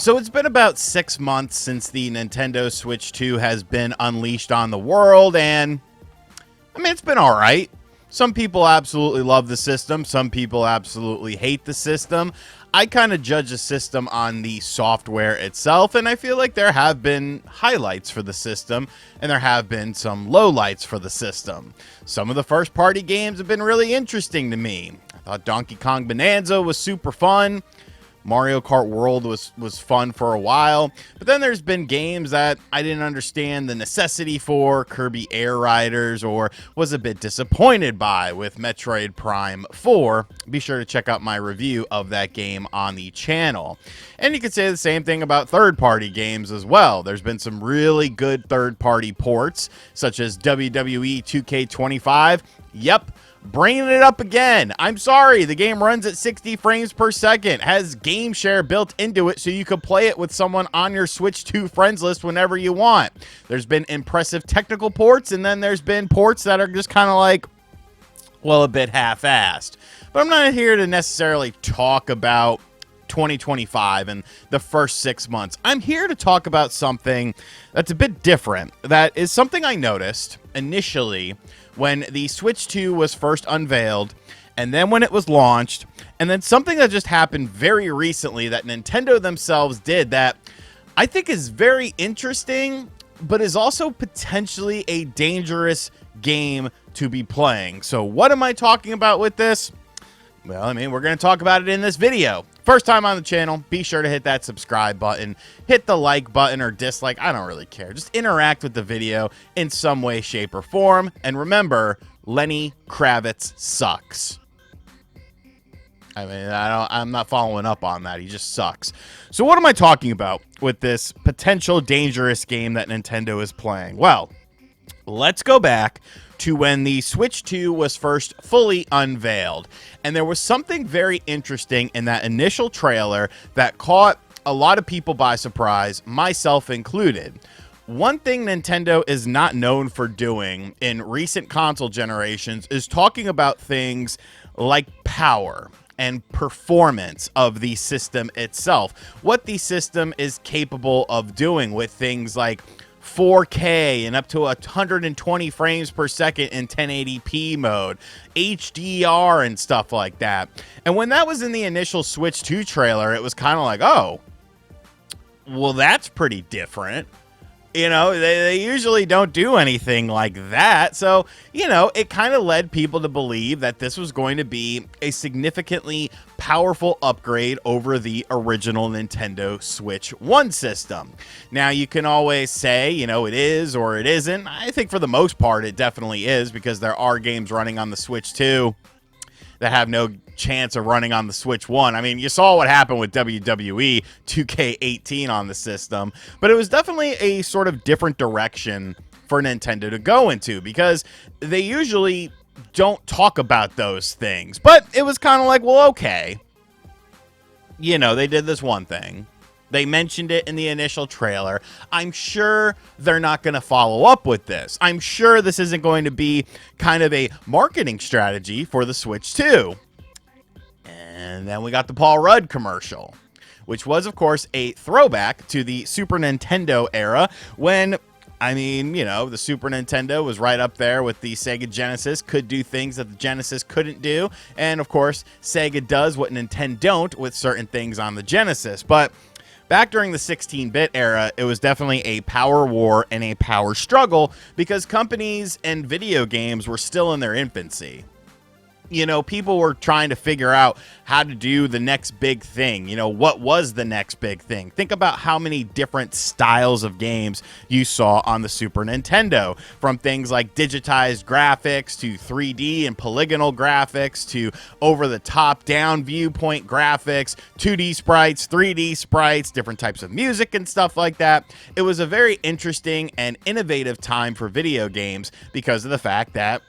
So it's been about 6 months since the Nintendo Switch 2 has been unleashed on the world, and I mean, it's been all right. Some people absolutely love the system. Some people absolutely hate the system. I kind of judge the system on the software itself, and I feel like there have been highlights for the system, and there have been some lowlights for the system. Some of the first-party games have been really interesting to me. I thought Donkey Kong Bonanza was super fun. Mario Kart World was fun for a while, but then there's been games that I didn't understand the necessity for, Kirby Air Riders, or was a bit disappointed by with Metroid Prime 4. Be sure to check out my review of that game on the channel. And you could say the same thing about third-party games as well. There's been some really good third-party ports, such as WWE 2K25. Yep. Bringing it up again. I'm sorry, the game runs at 60 frames per second, has game share built into it so you can play it with someone on your Switch 2 friends list whenever you want. There's been impressive technical ports, and then there's been ports that are just kind of like, well, a bit half-assed. But I'm not here to necessarily talk about 2025 and the first 6 months. I'm here to talk about something that's a bit different. That is something I noticed initially when the Switch 2 was first unveiled, and then when it was launched, and then something that just happened very recently that Nintendo themselves did that I think is very interesting, but is also potentially a dangerous game to be playing. So what am I talking about with this? Well, I mean, we're going to talk about it in this video. First time on the channel, be sure to hit that subscribe button, hit the like button or dislike. I don't really care. Just interact with the video in some way, shape, or form. And remember, Lenny Kravitz sucks. I mean, I'm not following up on that. He just sucks. So what am I talking about with this potential dangerous game that Nintendo is playing? Well, let's go back to when the Switch 2 was first fully unveiled. And there was something very interesting in that initial trailer that caught a lot of people by surprise, myself included. One thing Nintendo is not known for doing in recent console generations is talking about things like power and performance of the system itself. What the system is capable of doing with things like 4K and up to 120 frames per second in 1080p mode, HDR and stuff like that. And when that was in the initial Switch 2 trailer, it was kind of like, oh, well, that's pretty different. You know, they usually don't do anything like that. So, you know, it kind of led people to believe that this was going to be a significantly powerful upgrade over the original Nintendo Switch 1 system. Now, you can always say, you know, it is or it isn't. I think for the most part, it definitely is, because there are games running on the Switch 2 that have no chance of running on the Switch 1. I mean, you saw what happened with WWE 2K18 on the system, but it was definitely a sort of different direction for Nintendo to go into, because they usually don't talk about those things. But it was kind of like, well, okay, you know, they did this one thing. They mentioned it in the initial trailer. I'm sure they're not going to follow up with this. I'm sure this isn't going to be kind of a marketing strategy for the Switch 2. And then we got the Paul Rudd commercial, which was, of course, a throwback to the Super Nintendo era when, I mean, you know, the Super Nintendo was right up there with the Sega Genesis, could do things that the Genesis couldn't do. And, of course, Sega does what Nintendo don't with certain things on the Genesis. But back during the 16-bit era, it was definitely a power war and a power struggle because companies and video games were still in their infancy. You know, people were trying to figure out how to do the next big thing. You know, what was the next big thing? Think about how many different styles of games you saw on the Super Nintendo, from things like digitized graphics to 3D and polygonal graphics to over-the-top down viewpoint graphics, 2D sprites, 3D sprites, different types of music and stuff like that. It was a very interesting and innovative time for video games because of the fact that,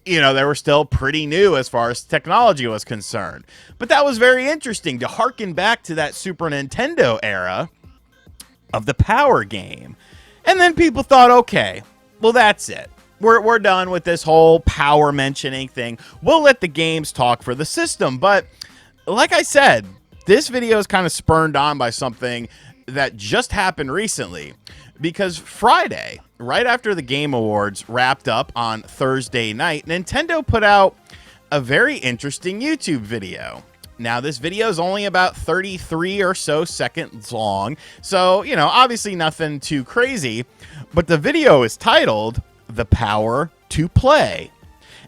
you know, they were still pretty new as far as technology was concerned. But that was very interesting to harken back to that Super Nintendo era of the power game. And then people thought, okay, well, that's it. We're done with this whole power mentioning thing. We'll let the games talk for the system. But like I said, this video is kind of spurned on by something that just happened recently, because Friday, right after the Game Awards wrapped up on Thursday night, Nintendo put out a very interesting YouTube video. Now, this video is only about 33 or so seconds long, so, you know, obviously nothing too crazy, but the video is titled The Power to Play.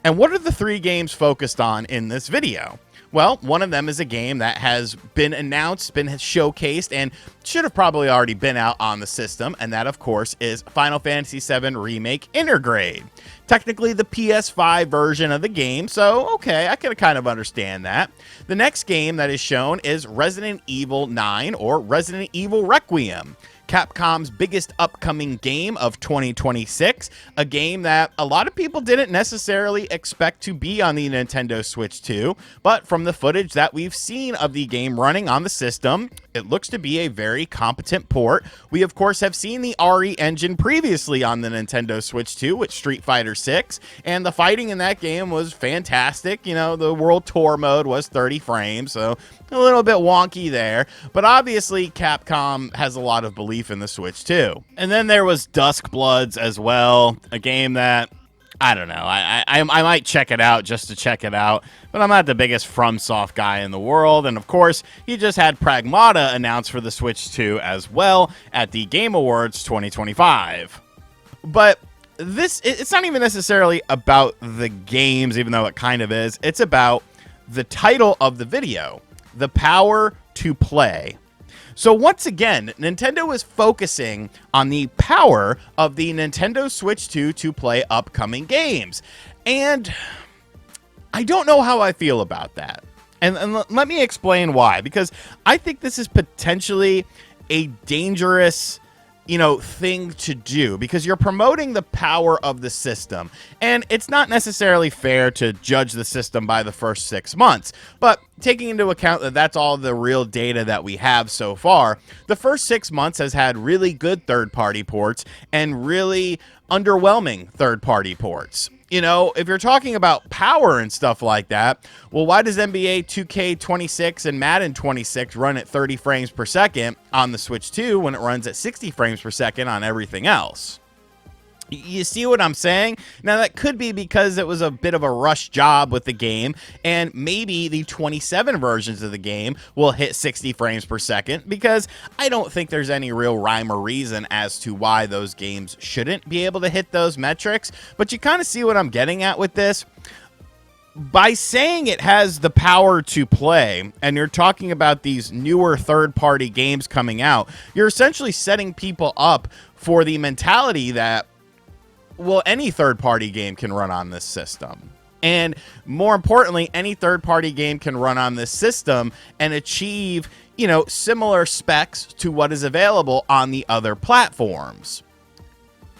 And what are the 3 games focused on in this video? Well, one of them is a game that has been announced, been showcased, and should have probably already been out on the system, and that, of course, is Final Fantasy VII Remake Intergrade. Technically the PS5 version of the game, so okay, I can kind of understand that. The next game that is shown is Resident Evil 9, or Resident Evil Requiem, Capcom's biggest upcoming game of 2026, a game that a lot of people didn't necessarily expect to be on the Nintendo Switch 2, but from the footage that we've seen of the game running on the system, it looks to be a very competent port. We, of course, have seen the RE engine previously on the Nintendo Switch 2 with Street Fighter 6, and the fighting in that game was fantastic. You know, the World Tour mode was 30 frames, so a little bit wonky there, but obviously Capcom has a lot of belief in the Switch 2. And then there was Dusk Bloods as well, a game that, I don't know, I might check it out just to check it out, but I'm not the biggest FromSoft guy in the world, and of course, he just had Pragmata announced for the Switch 2 as well at the Game Awards 2025. But it's not even necessarily about the games, even though it kind of is. It's about the title of the video, The Power to Play. So once again, Nintendo is focusing on the power of the Nintendo Switch 2 to play upcoming games. And I don't know how I feel about that. And let me explain why. Because I think this is potentially a dangerous, you know, thing to do, because you're promoting the power of the system, and it's not necessarily fair to judge the system by the first 6 months, but taking into account that that's all the real data that we have so far, the first 6 months has had really good third-party ports and really underwhelming third-party ports. You know, if you're talking about power and stuff like that, well, why does NBA 2K26 and Madden 26 run at 30 frames per second on the Switch 2 when it runs at 60 frames per second on everything else? You see what I'm saying? Now, that could be because it was a bit of a rush job with the game, and maybe the 27 versions of the game will hit 60 frames per second, because I don't think there's any real rhyme or reason as to why those games shouldn't be able to hit those metrics. But you kind of see what I'm getting at with this. By saying it has the power to play, and you're talking about these newer third-party games coming out, you're essentially setting people up for the mentality that, well, any third-party game can run on this system. And more importantly, any third-party game can run on this system and achieve, you know, similar specs to what is available on the other platforms.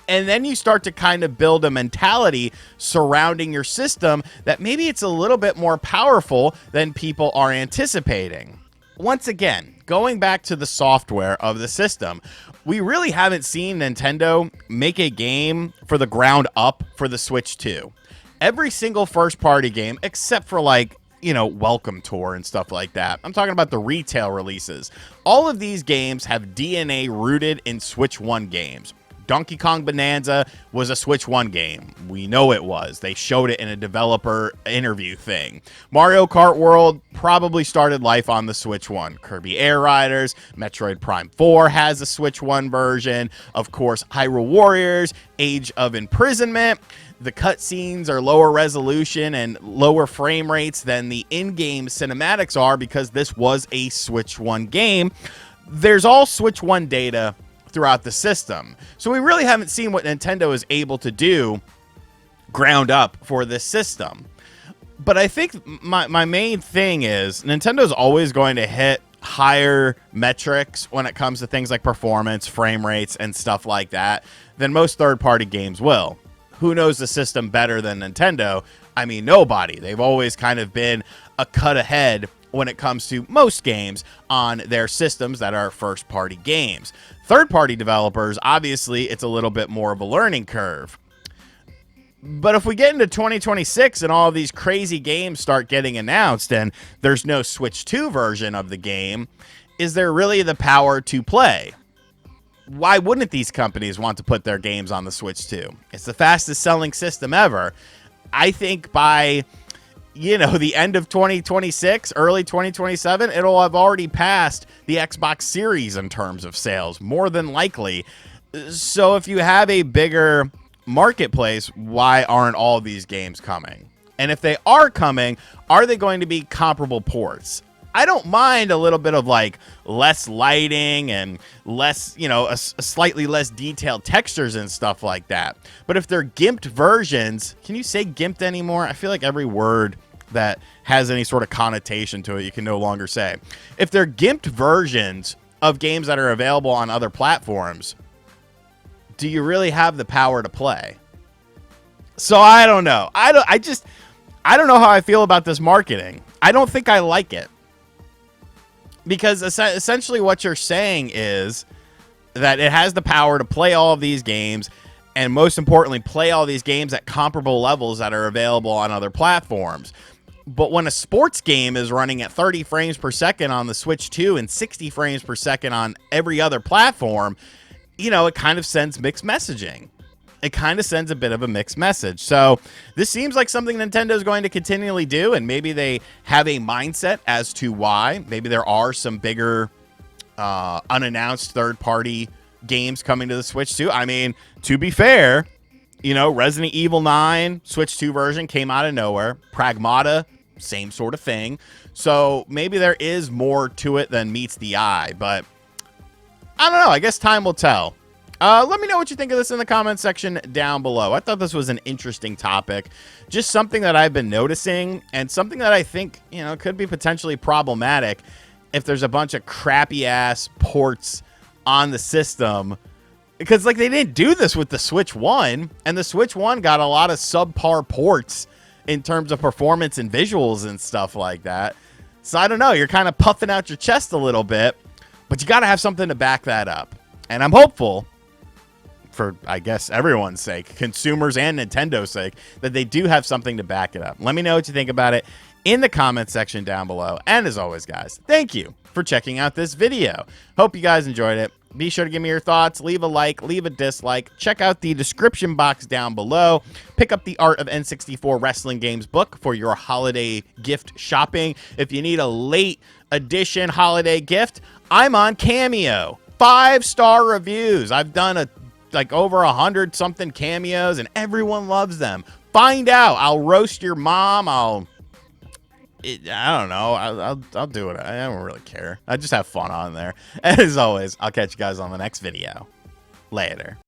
And then you start to kind of build a mentality surrounding your system that maybe it's a little bit more powerful than people are anticipating. Once again, going back to the software of the system, we really haven't seen Nintendo make a game for the ground up for the Switch 2. Every single first-party game, except for, like, you know, Welcome Tour and stuff like that. I'm talking about the retail releases. All of these games have DNA rooted in Switch 1 games. Donkey Kong Bonanza was a Switch 1 game. We know it was. They showed it in a developer interview thing. Mario Kart World probably started life on the Switch 1. Kirby Air Riders, Metroid Prime 4 has a Switch 1 version. Of course, Hyrule Warriors, Age of Imprisonment. The cutscenes are lower resolution and lower frame rates than the in-game cinematics are because this was a Switch 1 game. There's all Switch 1 data throughout the system. So we really haven't seen what Nintendo is able to do ground up for this system. But I think my main thing is Nintendo's always going to hit higher metrics when it comes to things like performance, frame rates, and stuff like that than most third-party games will. Who knows the system better than Nintendo? I mean, nobody. They've always kind of been a cut ahead when it comes to most games on their systems that are first-party games. Third-party developers, obviously, it's a little bit more of a learning curve. But if we get into 2026 and all of these crazy games start getting announced and there's no Switch 2 version of the game, is there really the power to play? Why wouldn't these companies want to put their games on the Switch 2? It's the fastest selling system ever. I think by, the end of 2026, early 2027, it'll have already passed the Xbox Series in terms of sales, more than likely. So if you have a bigger marketplace, why aren't all these games coming? And if they are coming, are they going to be comparable ports? I don't mind a little bit of less lighting and less, a slightly less detailed textures and stuff like that. But if they're gimped versions, can you say gimped anymore? I feel like every word that has any sort of connotation to it, you can no longer say. If they're gimped versions of games that are available on other platforms, do you really have the power to play? So I don't know. I don't know how I feel about this marketing. I don't think I like it. Because essentially what you're saying is that it has the power to play all of these games, and most importantly, play all these games at comparable levels that are available on other platforms. But when a sports game is running at 30 frames per second on the Switch 2 and 60 frames per second on every other platform, it kind of sends mixed messaging. It kind of sends a bit of a mixed message. So this seems like something Nintendo is going to continually do, and maybe they have a mindset as to why. Maybe there are some bigger unannounced third-party games coming to the Switch 2. I mean, to be fair, Resident Evil 9 Switch 2 version came out of nowhere. Pragmata, same sort of thing. So maybe there is more to it than meets the eye, but I don't know. I guess time will tell. Let me know what you think of this in the comment section down below. I thought this was an interesting topic. Just something that I've been noticing, and something that I think, could be potentially problematic if there's a bunch of crappy-ass ports on the system. Because, they didn't do this with the Switch 1, and the Switch 1 got a lot of subpar ports in terms of performance and visuals and stuff like that. So, I don't know. You're kind of puffing out your chest a little bit. But you got to have something to back that up. And I'm hopeful, for, I guess, everyone's sake, consumers and Nintendo's sake, that they do have something to back it up. Let me know what you think about it in the comment section down below. And as always, guys, thank you for checking out this video. Hope you guys enjoyed it. Be sure to give me your thoughts. Leave a like, leave a dislike. Check out the description box down below. Pick up the Art of N64 Wrestling Games book for your holiday gift shopping. If you need a late edition holiday gift, I'm on Cameo. 5-star reviews. I've done over 100 something cameos, and everyone loves them. Find out. I'll roast your mom. I don't know. I'll do it. I don't really care. I just have fun on there. As always, I'll catch you guys on the next video. Later.